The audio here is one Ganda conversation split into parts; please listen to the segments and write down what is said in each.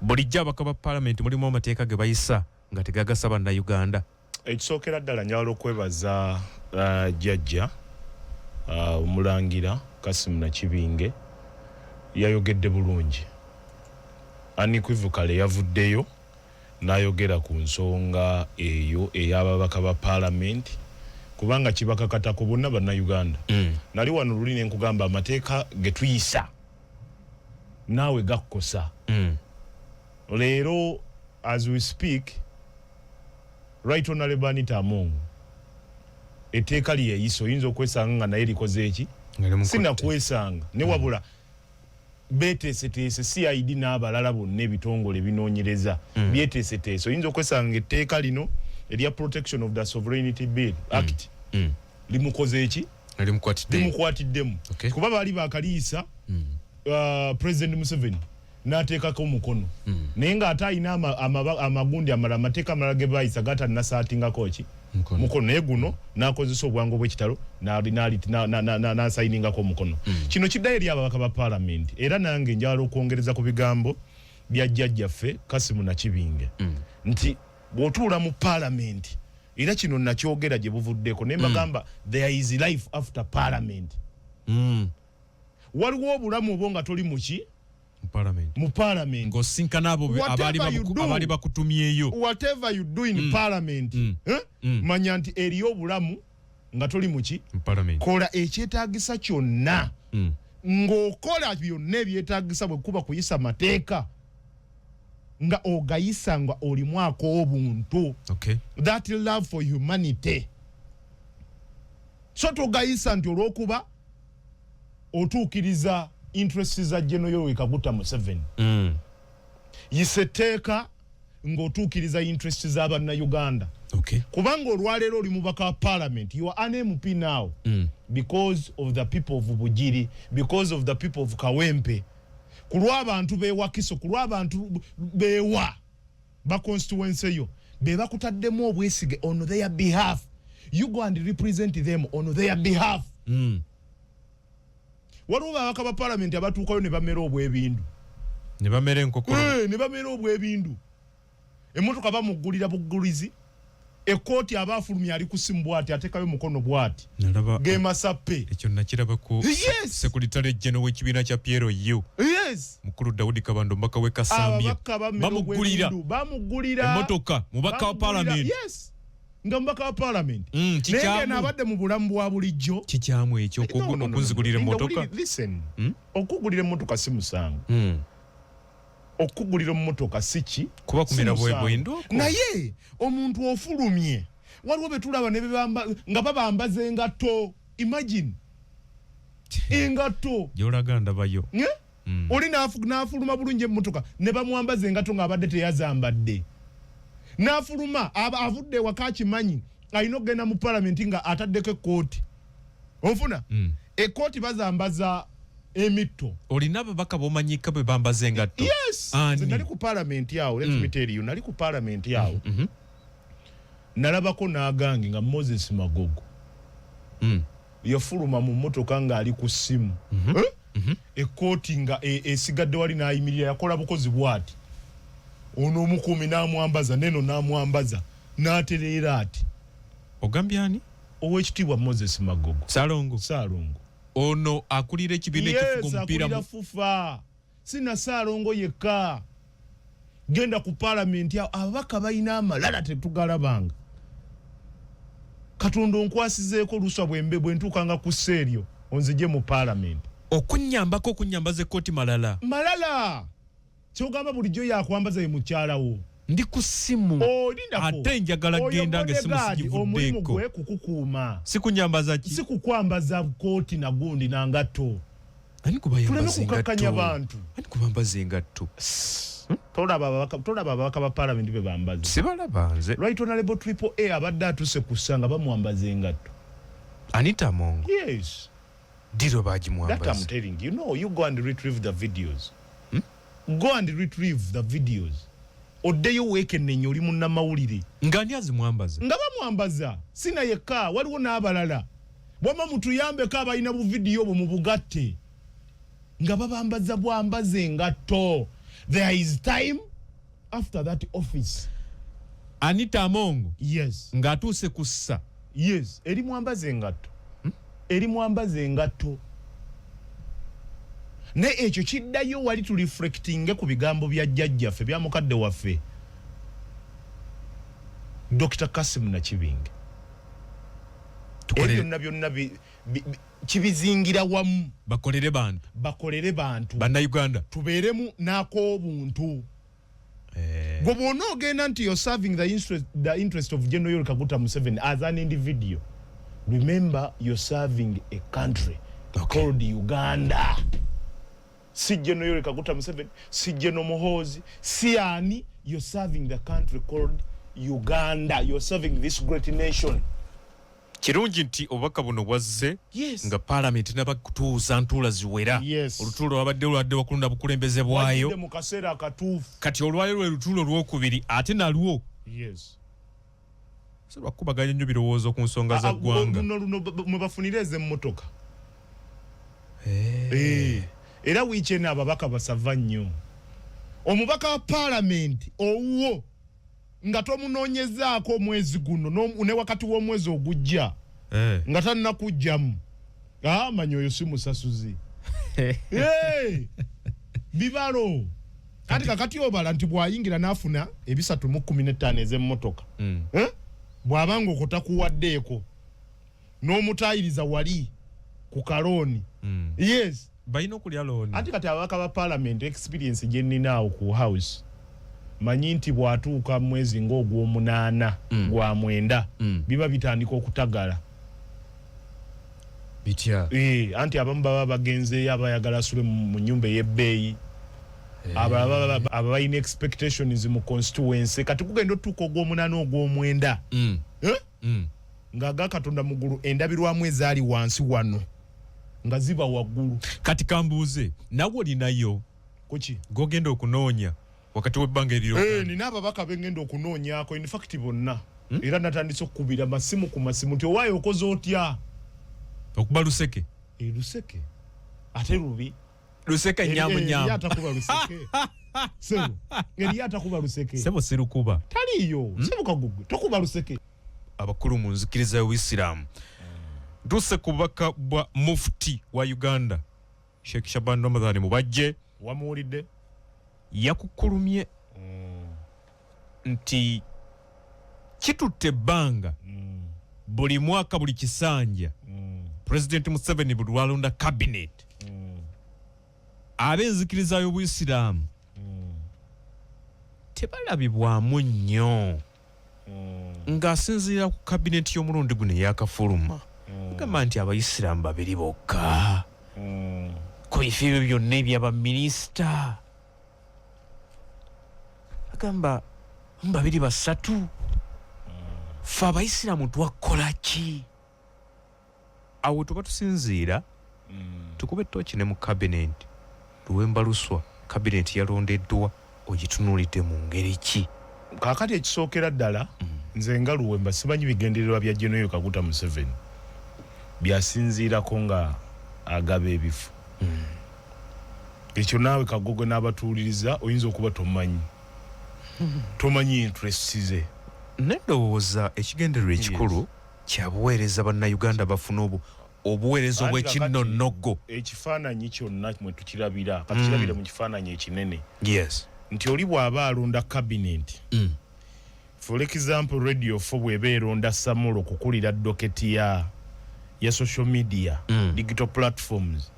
bulijja abakaba parliament mulimu amateeka ge bayisa nga tegagasa bannayuganda. Ekisookera ddala njagala okwebaza jjajja omulangira Kasimu Nakibinge yayogedde bulungi. Unequivocally yavuddeyo n'ayogera ku nsonga eyo ey'ababaka ba parliament kubanga kibakakata ku bonna bannayuganda. Nali wano luli ne nkugamba amateeka ge tuyisa naawe gakkosa. Leero as we speak Right Honorable Anita Among etteeka lyeyisa oyinza okwesanga nga naye likoze eki sina kwesanga ne wabula beteeseteese CID n'abalala bonna ebitongole binoonyereza byeteeseteese oyinza okwesanga etteeka lino erya Protection of the Sovereignty Bill Act limukoze eki limukwatiddemu kuba baali bakaliisa President Museveni n'ateekako omukono naye ng'ate alina amagundi amalala amateeka amalala ge baayisa gatanasaatingako ki mukono naye guno n'akozesa obwangu bw'ekitalo n'asayiningako omukono. Kino kiddayo eri ababaka ba parliament era nange njagala okwongereza ku bigambo bya jjajjaffe Kasimu Nakibinge nti bw'otuula mu parliament era kino nakyogera gye buvuddeko naye mbagamba there is life after parliament. Waliwo obulamu obwo nga toli muki mu parliament ng'osinkana abo abaali bakutumyeyo. Whatever you do in parliament manya nti eriyo obulamu nga toli muki kola ekyetaagisa kyonna ng'okola byonna ebyetaagisa bwe kuba kuyisa mateeka nga ogayisa nga olimwako obuntu that love for humanity. So togayisa nti olw'okuba otuukiriza interests za General Yoweri Kaguta Museveni yiseteeka ng'otuukiriza interests z'abannayuganda kubanga olwaleero oli mubaka wa parliament you are an MP now because of the people of Bugiri, because of the people of Kawempe, kulw'abantu beewakiso, kulw'abantu beewa ba constituency yo be bakutaddemu obwesige on their behalf. You go and represent them on their behalf. Waliwo ababaka ba parliament abatuukayo ne bamera obwebindu ne bamera enkokolo ne bamera obwebindu emmotoka bamuggulira bugulizi ekooti abaafulumya ali kusimu bwati atekayo mukono bwati ge masappe ekyo nakiraba ku Secretary General w'ekibiina kya Piero Yu mukulu Daudi Kabando mbaka we Kasambia bamuggulira emmotoka mubaka wa parliament nga mbaka wa parliament nenge nabadde mu bulamu bwa bulijjo kikyamu ekyo okuzigulira emmotoka. Listen okugulira emmotoka si musango okugulira emmotoka siki kuba kumira bwebwendo naye omuntu ofulumye waliwo betulaba ne bebamba nga babambaza engatto. Imagine engatto gyolaganda bayo oli n'afuluma bulungi emmotoka ne bamwambaza engatto ng'abadde teyazambadde n'afuluma avudde waka kimanyi alina okugenda mu parliament nga ataddeko ekkooti ofuna ekkooti bazambaza emitto. Olina ababaka bomanyika bwe bambaza engatto. Nali ku parliament yawo let me tell you nali ku parliament yawo nalabako n'agange nga Moses Magogo yafuluma mu mmotoka nga ali ku ssimu ekkooti nga esigadde wali n'ayimirira yakola bukozi bwati ono omukuumi n'amwambaza neno n'amwambaza n'atereera ati ogambye ani ow'ekitiibwa Moses Magogo Salongo ono akulira ekibiina ekifuga omupiira mu fufa sina Salongo yekka genda ku parliament yawo ababaka balina amalala tetugalabanga Katonda onkwasizeeko luswa bwe ntuukanga ku sseeryo onzije mu parliament okunyambaza ekkooti malala kyogamba bulijjo yakwambaza ye mukyalawo ndi ku ssimu ate njagala genda ng'essimu sigivuddeeko omulimu gwe kukukuuma sikunyambaza ki sikukwambaza kkooti nagundi nangatto tuleme kukakkanya bantu kubambaza engatto tolaba ababaka ba parliament be bambaza sibalaba nze Right Honorable Triple A abadde atuse kusanga bamwambaza engatto Anita Among diro bagimwambaza. That I'm telling you, no, you go and retrieve the videos. Go and retrieve the videos. Oddeyo weekend oli munna mawulire ngani azimwambaza nga bamwambaza sina yekka waliwo n'abalala bwama mutuyambeko abalina bu video bwo mu bugatte nga babambaza bwambaze engatto There is time after that office. Anita Among. Yes. Ngatuse kussa. Yes. Eri mwambaze engatto. Eri mwambaze engatto. Ne ekyo kiddayo wali tu reflecting ku bigambo bya jjajjaffe bya mukadde waffe Dr. Kasim Nakibinge. Ebyo byonna kibizingira wamu bakolere bantu banna Uganda tubeeremu n'ak'obuntu. Gwe bw'ona ogenda nti you're serving the interest of General Yoweri Kaguta Museveni as an individual, remember you're serving a country called Uganda. Si General Yoweri Kaguta Museveni, si General Muhoozi, si ani, you're serving the country called Uganda. You're serving this great nation. Kirungi nti obubaka buno bwazze yes. nga parliament nabakutuuza ntula ziwera yes. olutuulo lwabadde bakulunda bukulembeze bwayo mu kaseera akatuufu kati olwayo lwe lutuulo lwokubiri ate nalwo yes. so bakubaganya nnyo birowoozo ku nsonga za ggwanga luno mwe bafunira ez'emmotoka era wiikyendi ababaka basava nnyo omubaka wa parliament owuwo nga tomunoonyezaako omwezi guno ne wakati w'omwezi ogujja nga tannakujjamu manyi oyo si musasuzi bibalo kati kakati obala nti bw'ayingira n'afuna 315 ez'emmotoka bw'abanga okotakuwaddeeko n'omutayiriza wali ku kalooni yes balina okulya looni anti kati ababaka ba parliament experience gye nninaawo ku house manyi nti bw'atuuka mwezi ng'ogw'omunaana gwa mwenda biba bitandika okutagala bitya anti abamu baba bagenzeeyo abayagala asule mu nnyumba ey'ebbeeyi aba balina expectations mu constituency kati kugenda otuuka ogw'omunaana ogw'omwenda nga aga Katonda muggulu endabirwamu ezaali wansi wano nga ziba waggulu. Kati kambuuze nawe olinayo kuki gogenda okunoonya wakati w'ebbanga eriro nina ababaka bengenda okunoonyaako in fact bonna era natandise okukubira masimu ku masimu nti owaayo okoze otya okuba luseke luseke ate lubi luseke nyamu atakuba luseke sebo eri atakuba luseke sebo sirukuba taliyo sebo kagugwe tokuba luseke abakulu mu nzikiriza y'Uisiramu duse kubaka bwa mufti wa Uganda Sheikh Shaban Ramadhani mubajje wamuwulidde yakukulumye nti kitutte ebbanga buli mwaka buli kisanja President Museveni buli lwalonda cabinet ab'enzikiriza y'Obuisiraamu tebalabibwamu nnyo ng'asinziira ku cabinet y'omulundi guno eyakafuluma gamba nti abaisiraamu babiri bokka ku bifo byonna ebyabaminisita agamba babiri basatu fe abaisiraamu twakola ki awo tuba tusinziira tukube toki ne mu cabinet luwemba luswa cabinet yalondeddwa ogitunuulidde mu ngeri ki kaakati ekisookera ddala nze nga luwemba simanyi bigendererwa bya General Yoweri Kaguta Museveni byasinziirako nga agaba ebifo ekyo naawe Kagogo n'abatuuliriza oyinza okuba tomanyi interest ze nedowooza ekigendererwa ekikulu kyabuweereza bannayuganda bafuna obuweereza obw'ekinnonogo ekifaananyi kyonna mwe tukirabira kati kirabire mu kifaananyi ekinene yes nti oli bw'aba alonda cabinet for example radio 4 bw'eba eronda Samuel okukulira doketi ya social media digital platforms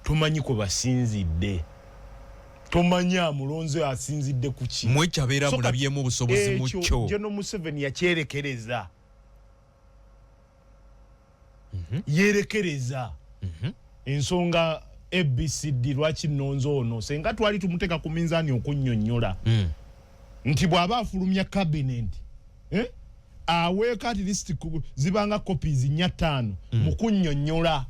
tomanyi kwe basinzidde tomanyi amulonze asinzidde ku ki mwekyabeera mulabyemu obusobozi mu kyo General Museveni yakyerekereza yerekereza ensonga ABCD lwaki nonzo ono senga twali tumuteeka ku minzaani okunnyonnyola nti bw'aba afulumya cabinet aweeka at least zibanga copies 5 mu kunnyonnyola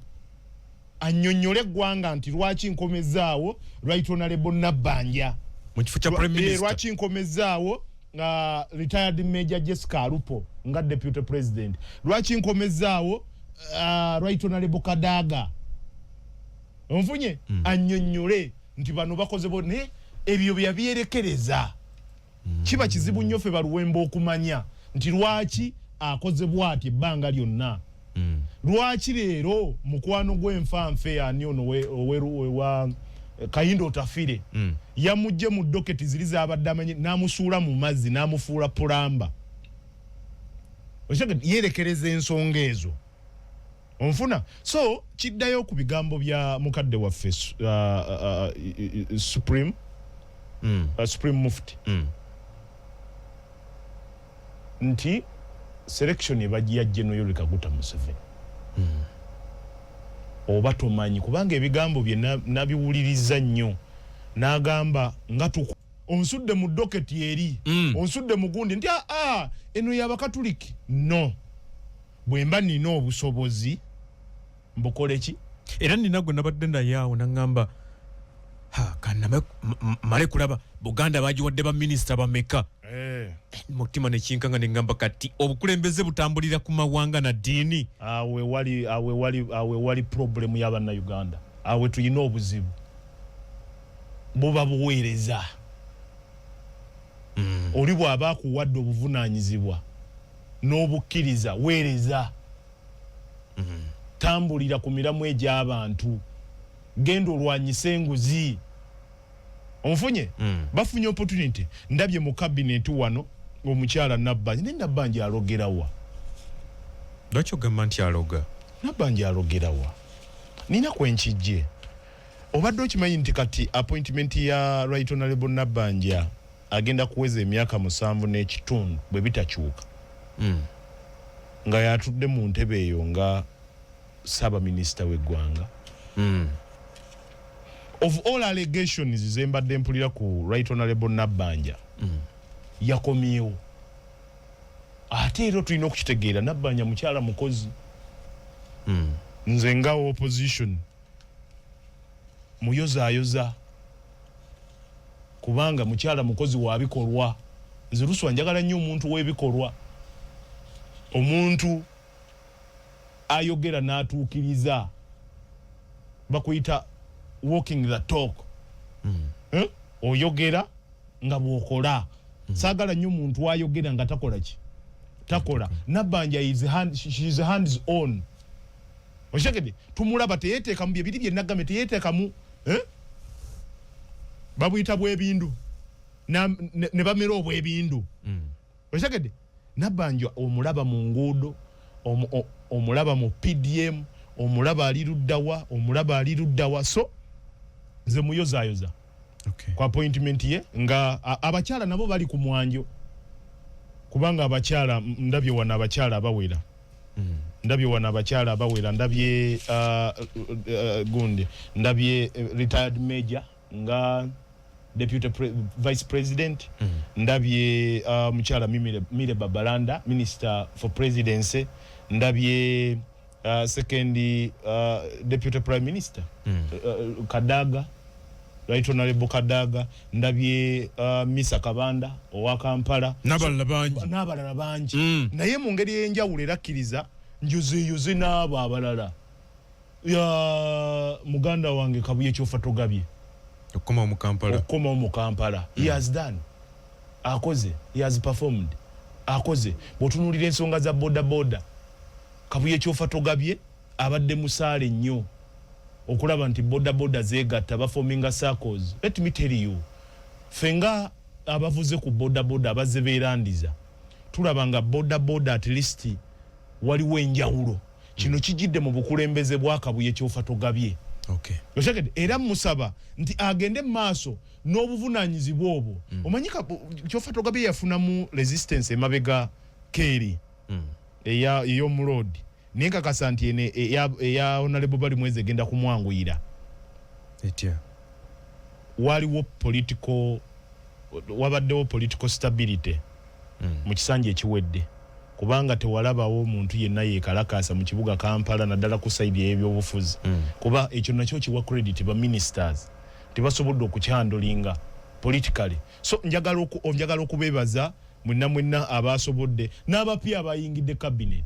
annyonnyole eggwanga nti lwaki nkomezaawo Right Honorable Nabbanja mu kifo kya Prime Minister lwaki nkomezaawo retired Major Jessica Alupo nga Deputy President lwaki nkomezaawo Right Honorable Kadaga onfunye annyonnyole nti bano bakoze bone ebyo byabyerekereza kiba kizibu nnyo ffe baluwemba okumanya nti lwaki akoze bw'ati ebbanga lyonna lwaki leero mukwano gw'enfanfe ani ono wa Kayindo Otafire yamujje mu doketi ziri zabadde amanyi n'amusuula mu mazzi n'amufuula pulamba yerekereza ensonga ezo onfuna so kiddayo ku bigambo bya mukadde waffe Supreme Mufti nti selection ebagiya General Kaguta Museveni oba tomanyi kubanga ebigambo bye nabiwuliriza nnyo n'agamba nga onsudde mu doketi eri onsudde mu gundi nti eno y'Abakatuliki no bwemba nina obusobozi mbukole ki era nina gwe nabadde naye awo naŋŋamba kanama male kulaba Buganda bagiwadde baminisita bameka mutima nekinkanga neŋŋamba kati obukulembeze butambulira ku mawanga na ddiini awe wali problemu y'Abannayuganda awe tulina obuzibu buba buweereza oli bw'aba akuwadde obuvunaanyizibwa n'obukkiriza weereza tambulira ku miramu egy'abantu genda olwanyisa enguzi onfunye bafunye opportunity ndabye mu cabinet wano omukyala Nabbanja ne Nabbanja alogerawa lwaki ogamba nti aloga Nabbanja alogerawa nina kwenkijje obadde okimanyi nti kati appointment ya Right Honorable Nabbanja agenda kuweza emyaka 7 n'ekitundu bwe bitakyuka nga yatudde mu ntebe eyo nga Saba Minister w'eggwanga of all allegations zembadde mpulira ku Right Honorable Nabbanja yakomyewo ate era tulina okukitegeera Nabbanja mukyala mukozi nze nga opposition muyozaayoza kubanga mukyala mukozi wa bikolwa nze luswa njagala nnyo omuntu w'ebikolwa omuntu ayogera n'atuukiriza bakuyita walking the talk oyogera nga bw'okola saagala nnyo omuntu ayogera nga takola ki takola Nabbanja she is hands on oshagede tumulaba teyeteeka mu bibiri bye nagame teyeteeka mu babuyita bw'ebindu ne bamera obw'ebindu oshagede Nabbanja omulaba mu nguudo omulaba mu PDM omulaba ali luddawa so nze muyozaayoza kwa appointment ye nga abakyala nabo bali ku mwanjo kubanga abakyala ndabye wana abakyala abawera ndabye gundi ndabye retired major nga deputy vice president ndabye mukyala Mire Babalanda minister for presidency ndabye second deputy prime minister Kadaga Right Honorable Kadaga ndabye Misa Kabanda owa Kampala n'abalala bangi naye mu ngeri y'enjawulo erakkiriza njozeeyoze n'abo abalala ya muganda wange Kabuye Kyofa Togabye okoma mu Kampala he has done akoze he has performed akoze botunulira ensonga za boda Kabuye Kyofa Togabye abadde musaale nnyo okulaba nti boda zeegatta baforminga circles. Let me tell you fenga abavuze ku boda abaze beerandiza tulabanga boda at least waliwo enjawulo kino kijidde mu bukulembeze bwa Kabuye Kyofa Togabye oshagede era musaba nti agende maaso n'obuvunaanyizibwa obwo omanyika Kyofa Togabye yafunamu resistance emabega Keri ey'omulodi ninkakasa nti ene eya Honorable Bali Mweze genda kumwanguyira wabaddewo political stability mu kisanja ekiwedde kubanga tewalabawo omuntu yenna yeekalakaasa mu kibuga Kampala naddala ku side y'ebyobufuzi kuba ekyo nakyo kiwa credit ba ministers tebasobodde okukyandolinga politically so njagala okubeebaza mwenna abasobodde n'abapya abayingidde cabinet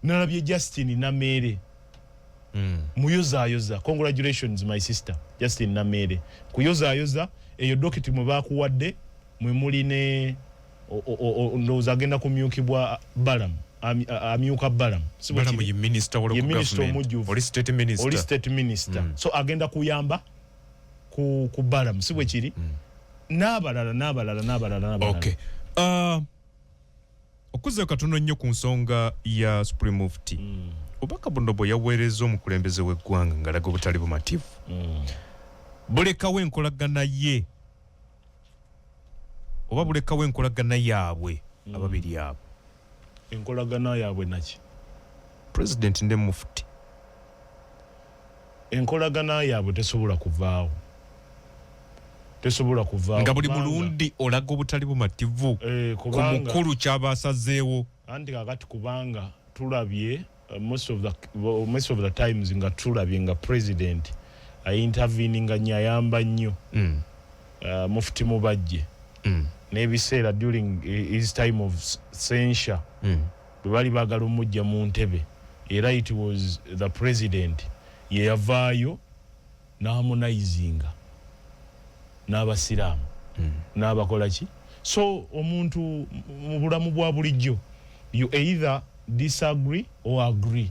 nalabye Justin Namere Muyoza. Congratulations my sister Justin Namere. Kuyoza eyo docket mwe bakuwadde mwe muli ne ndowooza agenda kumyukibwa Balaam. Amyuka Balaam. Balaam ye minister wa government. Oli state minister. So agenda kuyamba ku Balaam. Si bwe kiri. N'abalala. Okay. Okuze katono nnyo ku nsonga ya Supreme Mufti. Obaka buno bwe yaweereza omukulembeze w'eggwanga ng'alaga obutali bumativu. Bulekawo enkolagana ye. Oba bulekawo enkolagana yaabwe ababiri abo. Enkolagana yaabwe naki? President ne Mufti. Enkolagana yaabwe tesobola kuvaawo. Nga buli mulundi olaga obutali bumativu ku mukulu ky'abasazeewo. Anti kakati kubanga tulabye most of the times nga tulabye nga president intervening nga nyayamba nnyo Mufti Mubajje n'ebiseera during his time of censure bwe bali baagala omujja mu ntebe era it was the president ye yavaayo n'harmonizinga n'abasiraamu n'abakola ki. So omuntu mu bulamu bwa bulijjo you either disagree or agree.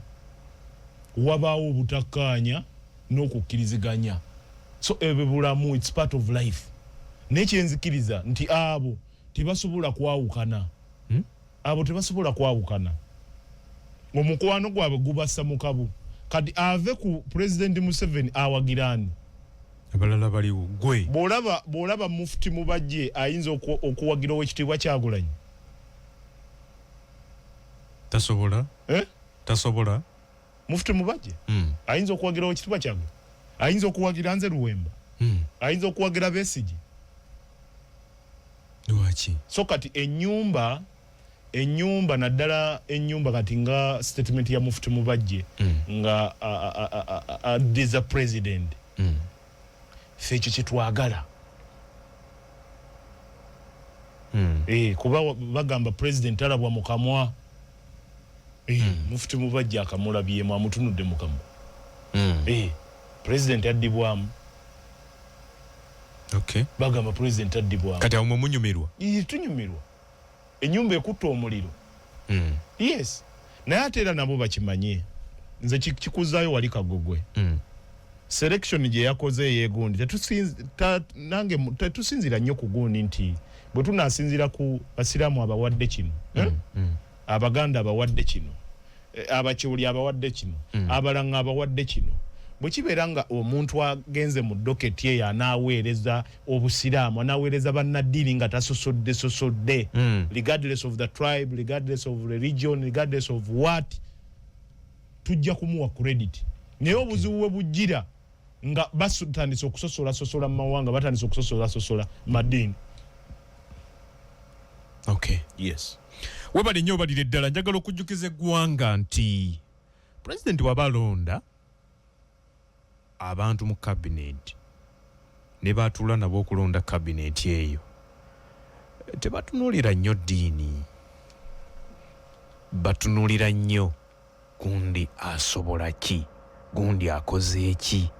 Wabaawo obutakkaanya n'okukkiriziganya. So ebyo bulamu, it's part of life. Nekyenzikiriza nti abo tebasobola kwawukana. Abo tebasobola kwawukana. Omukwano gwabwe gubassa mu kabu. Kati ave ku President Museveni awagirani. Abalala baliwo gwe. Bw'olaba Mufti Mubajje ayinza okuwagira ow'ekitiibwa Kyagulanyi. Tasobola? Tasobola? Mufti Mubajje? Ayinza okuwagira ow'ekitiibwa Kyagulanyi. Ayinza okuwagira Nze Luwemba. Ayinza okuwagira Besigye. Lwaki? So kati ennyumba naddala ennyumba kati nga statement ya Mufti Mubajje nga as a president. Fekyo kyetwagala. Kuba bagamba president alabwa mu kamwa. Mufti Mubajje akamulabyemu amutunudde mu kamwa. President addibwamu. Okay. Bagamba president addibwamu. Kati awo munyumirwa. Tunyumirwa. Ennyumba ekutta omuliro. Yes. Naye ate era nabo bakimanye. Nze kikuzaayo wali Kagogwe. Selection gye yakoze yeegundi tetusinzira nnyo ku gundi nti bwe tunaasinzira ku basiraamu abawadde kino Abaganda abawadde kino Abakyoli abawadde kino Abalanga abawadde kino bwe kibeera nga omuntu agenze mu doketi eyo anaaweereza obusiraamu anaaweereza bannaddiini nga tasosodde regardless of the tribe, regardless of religion, regardless of what, tujja kumuwa credit. Naye obuzibu bwe bujjira nga batandise okusosola mu mawanga, batandise okusosola madini. Okay. Yes. Webali nnyo balire ddala njagala okujjukiza eggwanga nti president wabalonda abantu mu cabinet ne baatula nabo okulonda cabinet eyo tebatunuulira nnyo ddiini, batunuulira nnyo gundi asobola ki, gundi akoze ki,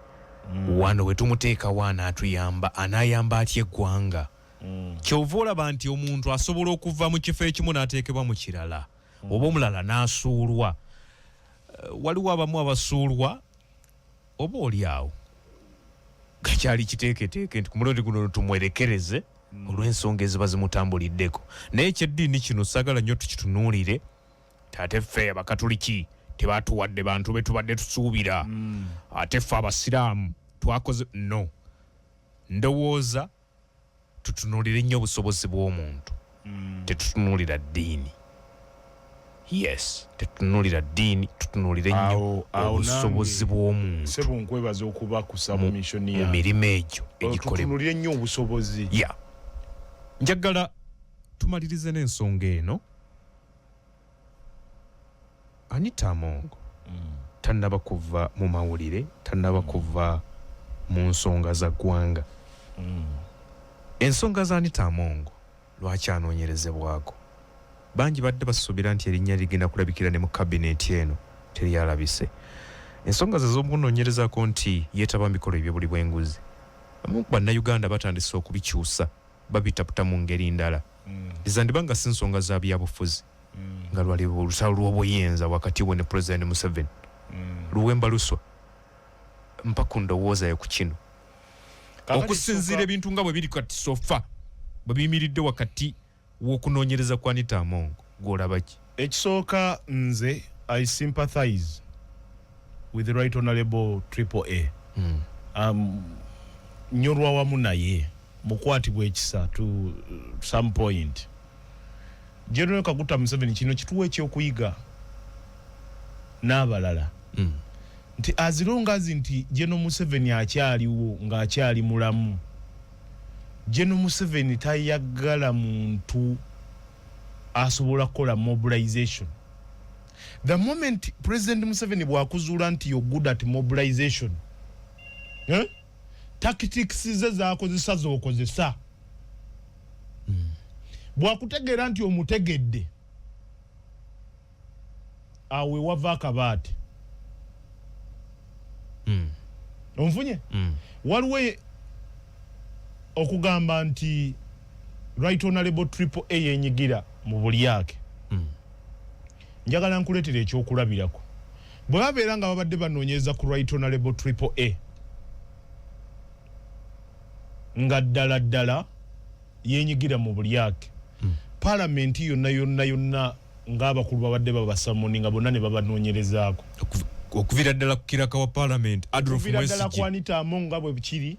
wano we tumuteeka waana atuyamba anaayamba atya eggwanga. Kyova olaba nti omuntu asobola okuva mu kifo ekimu n'ateekebwa mu kirala oba omulala n'asuulwa. Waliwo abamu abasuulwa oba oli awo gakyali kiteeketeeke nti ku mulundi guno tumwerekereze olw'ensonga eziba zimutambuliddeko. Naye ekyeddiini kino saagala nnyo tukitunuulire. Ate ffe Abakatuliki tebaatuwadde bantu be tubadde tusuubira. Ate ffe Abasiraamu twakoze no. Ndowooza tutunuulire nnyo obusobozi bw'omuntu. Tetutunuulira ddiini. Yes, tetutunuulira ddiini, tutunuulire nnyo obusobozi bw'omuntu. Sebo nkwebaza okuba ku submission ya mirimu egyo egikolebwa. Tutunuulire nnyo obusobozi. Yeah. Njagala tumalirize n'ensonga eno. Anita Amongo tannaba kuva mu mawulire, tannaba kuva mu nsonga za ggwanga. Ensonga za Anita Amongo lwaki anoonyerezebwako? Bangi badde basuubira nti erinnya ligenda kulabikira ne mu kabineti eno teryalabise. ensonga ze z'omukunoonyerezaako nti yeetaba mikolo ebyobuli bw'enguzi abamu ku bannayuganda batandise okubikyusa babitaputa mu ngeri ndala ezandiba nga si nsonga za byabufuzi nga lwaliwo olusaalo lw'obuyinza wakati we ne President Museveni luwemba luswa mpa ku ndowooza yo ku kino okusinziira ebintu nga bwe biri kati sofa bwe biyimiridde wakati w'okunoonyereza kwa Anita Among gw'olaba ki? Ekisooka nze I sympathize with the Right Honorable Triple A. Nyorwa wamu naye mukwatibwa ekisa to some point. General Kaguta Museveni kino kituwa ekyokuyiga n'abalala. Nti as long as nti General Museveni akyaliwo ng'akyali mulamu, General Museveni tayagala muntu asobola kukola mobilization. The moment President Museveni bwakuzuula nti you're good at mobilization, tactics ze zaakozesa z'okozesa. Bwakutegeera nti omutegedde awe wava akabaate. Onfunye? Waliwo okugamba nti Right Honorable Triple A yenyigira mu buli yake. Njagala nkuleetera ekyokulabirako. Bwe babeera nga babadde banoonyereza ku Right Honorable Triple A nga ddala yenyigira mu buli yake. Parliament yonna ng'abakulu babadde babasamoni nga bonna ne babanoonyerezaako. Okuvira ddala ku kiraka wa Parliament Adolf Mwesigye. Okuvira ddala ku Anita Among nga bwe bikiri.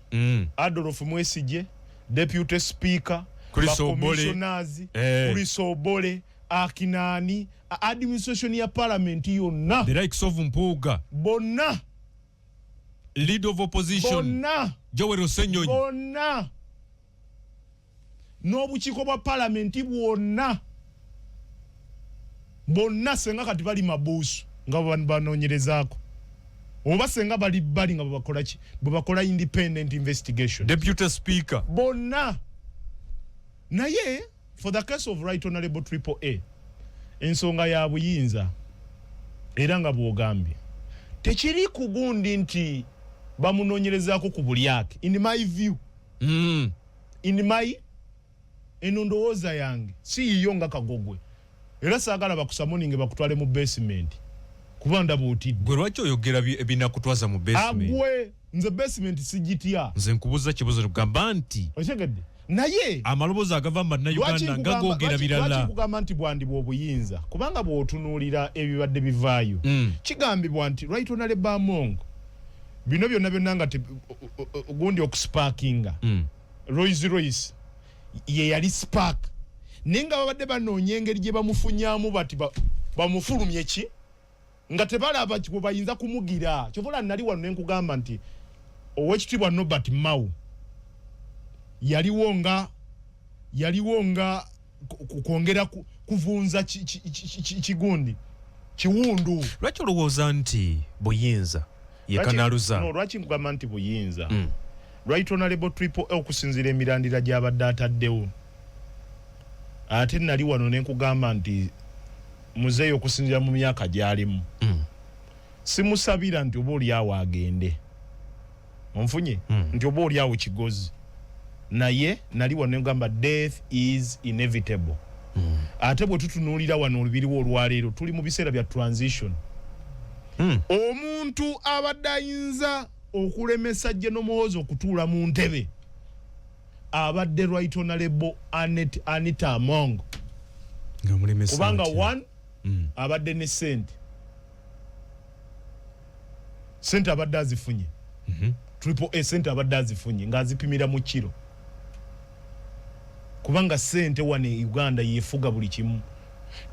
Adolf Mwesigye, Deputy Speaker, Commissioners, Chris Obole, Akinani, administration ya Parliament yonna. The likes of Mpuuga. Bonna. Leader of opposition. Bonna. Joel Osenyonyi. Bonna. N'obukiiko bwa Parliament bwonna. Bonna senga kati bali mabuusu nga banoonyerezaako. Oba senga bali nga bakola ki? Bwe bakola independent investigation. Deputy Speaker. Bonna. Naye for the case of Right Honorable Triple A, ensonga ya buyinza era nga bwogambye tekiri kugundi nti bamunoonyerezaako ku buli yake. In my view, in my ndowooza yange si yiyo nga Kagogwe, era saagala bakusamoninge bakutwale mu basement kuba ndabuutidde. Gwe lwaki oyogera ebinakutwaza mu basement? Agwe nze basement sigitya. Nze nkubuuza kibuuzo tugamba nti otegedde naye amaloboozi agava mu bannayuganda nga googera birala. Lwaki kugamba nti bwandibwa obuyinza? Kubanga bw'otunuulira ebibadde bivaayo kigambibwa nti Right Honorable Among bino byonna nga gundi okusparkinga Rolls ye yali spark naye nga babadde banoonya engeri gye bamufunyaamu bati bamufulumye ki nga tebalaba bwe bayinza kumugira. Kyovola nali wano ne nkugamba nti Oweekitiibwa Norbert Mao yaliwo nga kwongera kuvunza kigundi kiwundu. Lwaki olowooza nti buyinza yekanaluza? No, lwaki nkugamba nti buyinza? Right Honorable Triple A okusinziira emirandira gy'abadde ataddewo, ate nali wano ne nkugamba nti muzeeyo okusinziira mu myaka gy'alimu simusabira nti oba oliawo agende, onfunye nti oba oliawo kigozi, naye nali wano ne nkugamba death is inevitable. Ate bwe tutunuulira wano olubiriwo olwaleero tuli mu biseera bya transition. Omuntu abadde ayinza okulemesa General Muhoozi okutuula mu ntebe abadde Right Honorable Anita Among, kubanga one abadde ne sente abadde azifunye. Triple A sente abadde azifunye ng'azipimira mu kiro, kubanga sente wane Uganda yefuga buli kimu.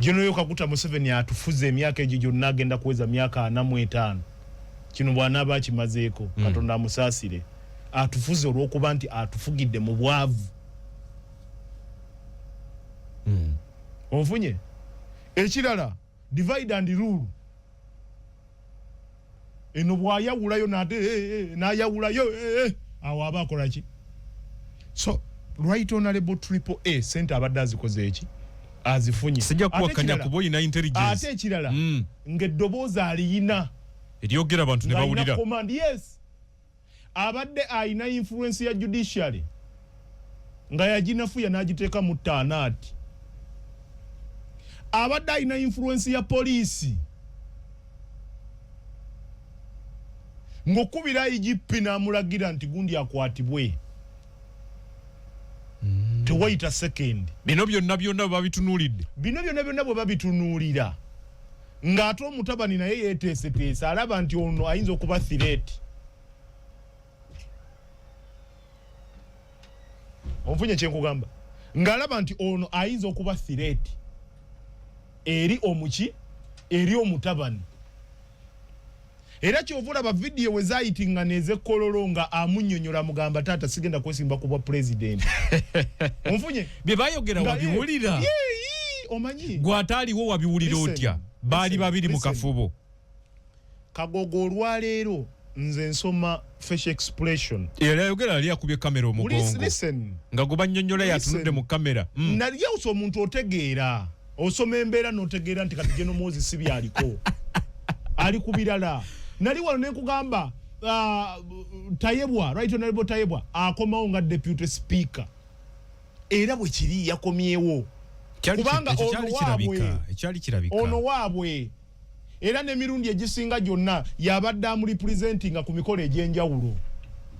General Kaguta Museveni atufuze emyaka egyo gyonna agenda kuweza myaka 45. Kino bw'anaaba akimazeeko Katonda amusaasire. Atufuze olw'okuba nti atufugidde mu bwavu. Onfunye? Ekirala divide and rule. Eno bw'ayawulayo n'ayawulayo awo aba akola ki? So Right Honorable Triple A sente abadde azikoze eki? Azifunye. Sijja kuwakanya kuba oyina intelligence. Ate ekirala ng'eddoboozi aliyina eryogera abantu ne bawulira. Command, yes. Abadde aina influence ya judiciary. Nga yaginafuya n'agiteeka mu ttaanaati. Abadde aina influence ya police. Ng'okubira IGP n'amulagira nti gundi akwatibwe. Tewayita second. Bino byonna babitunuulidde. Bino byonna bwe babitunuulira. Ng'ate omutabani naye yeeteeseteese alaba nti ono ayinza okuba threat. Onfunye kye nkugamba. Ng'alaba nti ono ayinza okuba threat. Eri omuki, eri omutabani. Era kyovula ba video we zayitinga neze kololo nga amunnyonnyola mugamba taata sigenda kwesimba ku bwa president. Onfunye bye bayogera wabiwulira. Omanyi gwataaliwo wabiwulira otya baali babiri mu kafubo. Kagogo olwaleero nze nsoma facial expression. Era yogera ali akubye kamera omugongo. Nga gubannyonnyola yatunudde mu kamera. Nali yawusa omuntu otegeera. Osoma embeera n'otegeera nti kati General Moses si byaliko. Ali ku birala. Nali wano ne nkugamba Tayebwa, Right Honorable Tayebwa akomawo nga deputy speaker. Era bwe kiri yakomyewo. Kubanga ekyali kirabika. Ono waabwe. Era n'emirundi egisinga gyonna yabadde amu representinga ku mikolo egy'enjawulo.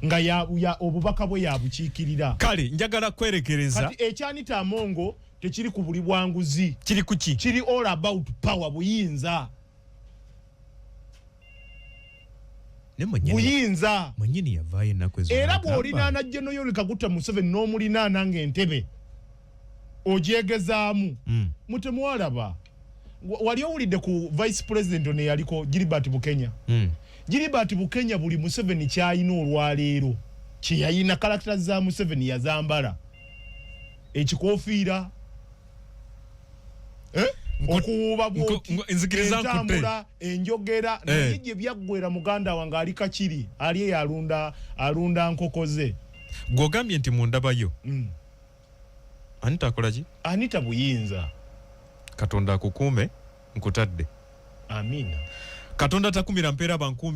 Nga ya obubaka bwe yabukiikirira. Kale njagala kwerekereza. Kati ekyanita Amongo tekiri ku buli bwanguzi. Kiri kuki? Kiri all about power, buyinza. Buyinza. Mwenyini yavaayo ennaku ezo. Era bw'olina na General Yoweri Kaguta Museveni n'omulina nange Entebbe ogyegezaamu mutemwalaba. Wali owulidde ku vice president ne yaliko Gilbert Bukenya. Gilbert Bukenya buli Museveni kyayina olwaleero kye yayina characters za Museveni yazambala ekikofiira okuwuba bwoti entambula enjogera naye gye byaggwera muganda wange ali Kakiri ali alunda nkokoze. Gwogambye nti mundabayo Anita akola ki? Anita buyinza. Katonda akukuume nkutadde. Amina. Katonda takumira mpeera bankuume.